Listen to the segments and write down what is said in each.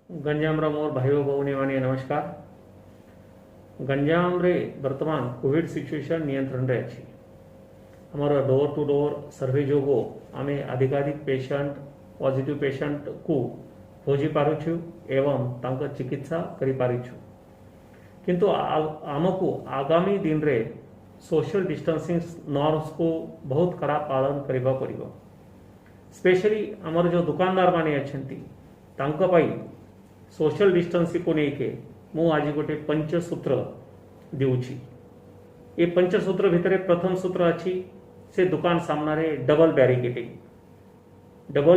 गंजाम मोर भाई भौनी माने नमस्कार। गंजाम रे वर्तमान कोविड सिचुएशन नियंत्रण रे अछि। हमारा डोर टू डोर सर्वे जोगो आमे अधिकाधिक पेशेंट पॉजिटिव पेशेंट को खोजी पारुछु एवं तांका चिकित्सा करि पारिछु। किंतु आमको आगामी दिन रे सोशल डिस्टेंसिंग नॉर्म्स को बहुत कड़ा पालन करिबा पड़िबो। स्पेशली आमर जो दुकानदार माने अछंती तांका पाई सोशल डिस्टेंसिंग को लेके मु आज गोटे पंचसूत्र देउछि। ये पंचसूत्र भितर प्रथम सूत्र अछि से दुकान सामने डबल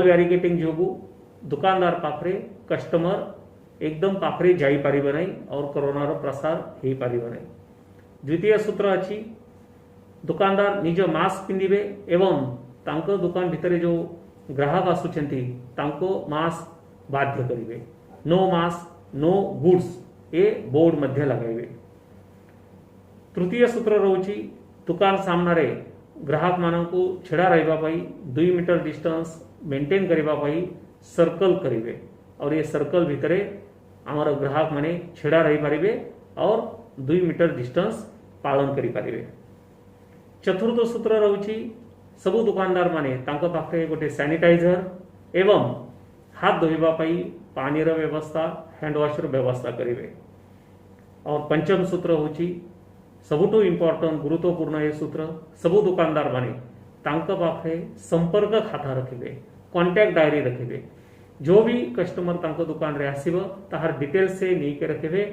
बैरिकेटिंग जोगु दुकानदार पाखरे कस्टमर एकदम पाखरे जाई पारिबो नहीं और कोरोना रो प्रसार हेई पारिबो नहीं। द्वितीय सूत्र अछि दुकानदार निज मास्क पिंदिबे एवं तांको दुकान भितर जो ग्राहक आसुचंती तांको मास्क बाध्य करिवे। नो मास्क नो गुड्स ए बोर्ड मध्य लगाइबे। तृतीय सूत्र रोची दुकान सामने ग्राहक मानकु छेड़ा रहिबा पई 2 मीटर डिस्टेंस मेंटेन करिबा पई सर्कल करिवे और ये सर्कल भितरे आमर ग्राहक माने छेड़ा रही पारिबे और 2 मीटर डिस्टेंस पालन करि पारिबे। चतुर्थ सूत्र रोची सबु दुकानदार माने तांको पाखे गोटे सैनिटाइजर एवं हाथ धोइबा पई पानी रो व्यवस्था हैंड वॉश रो व्यवस्था करिवे। और पंचम सूत्र होची सबुठु इंपोर्टेंट गुरुत्वपूर्ण ये सूत्र सबु दुकानदार माने तांको पाखे संपर्क खाता रखिबे, कांटेक्ट डायरी रखिबे। जो भी कस्टमर तांको दुकान रे आसीबो ताहार डिटेल्स से नहीं के रखिबे।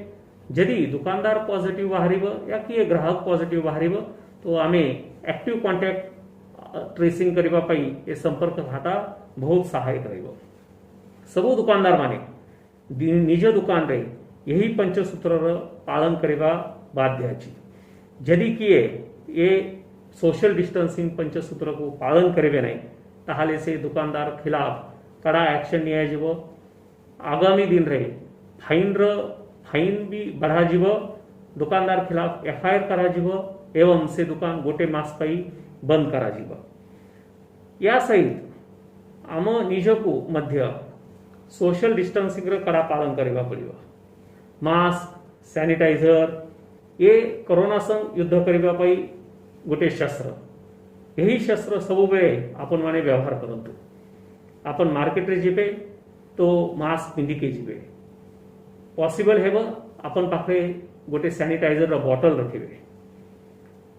यदि दुकानदार पॉजिटिव बाहरिबो या कि ग्राहक पॉजिटिव बाहरिबो तो आमे एक्टिव कांटेक्ट ट्रेसिंग करिबा पई ए संपर्क खाता बहुत सहायक रहिबो। सबु दुकानदार माने निज दुकान रे यही पंचसूत्र पालन करिबा बाध्य अछि। यदि किए ये सोशल डिस्टेंसिंग पंचसूत्र को पालन करिबे नहीं ताहाले से दुकानदार खिलाफ कड़ा एक्शन निया जिवो। आगामी दिन रे फाइन भी बढ़ा जिवो। दुकानदार खिलाफ एफआईआर करा जिवो एवं से दुकान गोटे मास पई बंद करा जिवो। या सहित आम निजको मध्य सोशल डिस्टेंसिंग रे कड़ा पालन करिबा पड़िबो। मास्क सैनिटाइजर ये कोरोना संग युद्ध करिबा पई गोटे शस्त्र। यही शस्त्र सब बेले आपण माने व्यवहार करंतु। आपण मार्केट रे जिबे तो मास्क पिंदी के जिबे। पॉसिबल हेबो आपण पाखे गोटे सैनिटाइजर रो बॉटल रखिबे।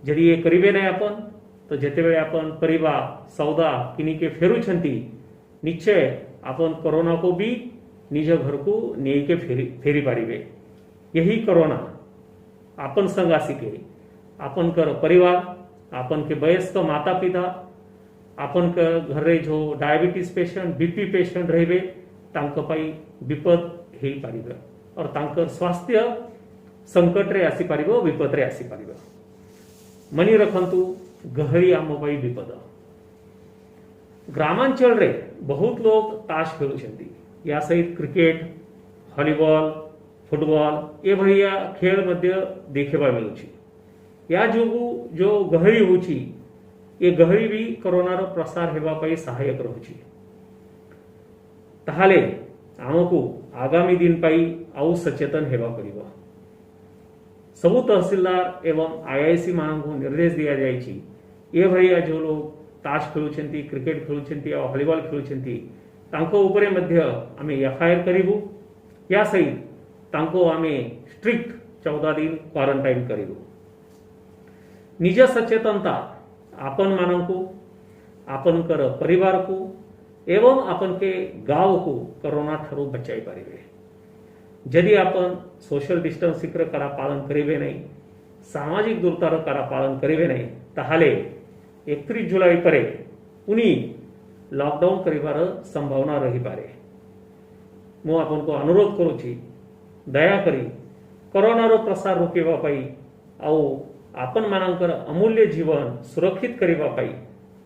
जदि ये करिबे नै आपण तो जेते बेले आपण परिबा सौदा किनी के फेरुछंती निश्चय आपण कोरोना को भी निज घर को नहीं के फेरी पारिबे। यही कोरोना आपण संग आसिके आपण कर परिवार आपण के वयस्क माता पिता आपण के घर रे जो डायबिटीज पेशेंट बीपी पेशेंट रहिबे तांको पई विपद हेई पारिबे और तांकर स्वास्थ्य संकट रे आसी पारिबो विपद रे आसी पारिबो। मनी रखंतु गहरी आम पई विपद। ग्रामांचल रे बहुत लोग ताश खेलुछंती या सहित क्रिकेट हॉलीबॉल फुटबॉल ए भलिया खेल मध्य देखबा मिलुछि। या जोगु जो गहरी होछि ये गहरी भी कोरोना रो प्रसार हेबा पई सहायक रहुछि। ताहाले आमको आगामी दिन पई आउ सचेतन हेबा पड़िबो। सबु तहसीलदार एवं आईआईसी मानकु निर्देश दिया जाइछि ए भलिया जो लोग ताश खेलुछंती क्रिकेट खेलुछंती और हॉलीबॉल खेलुछंती तांको उपरे मध्य आमे एफआईआर करिबु या सहित तांको आमे स्ट्रिक्ट 14 दिन क्वारंटाइन करिबु। निज सचेतनता आपण मानकु आपण कर परिवार को एवं आपण के गांव को कोरोना ठारू बचाई पारिबे। यदि आपण सोशल डिस्टेंसिंग रे कड़ा पालन करिबे नहीं सामाजिक दूरता रो कड़ा पालन करिबे नहीं ताहाले 31 जुलाई परे पुनी लॉकडाउन करिबार संभावना रही पारे। मु आपण को अनुरोध करूछि दया करी कोरोना रो प्रसार रोकेबा पई आउ आपण मानकर अमूल्य जीवन सुरक्षित करिबा पई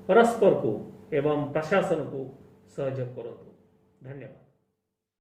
परस्पर को एवं प्रशासन को सहयोग करतु। धन्यवाद।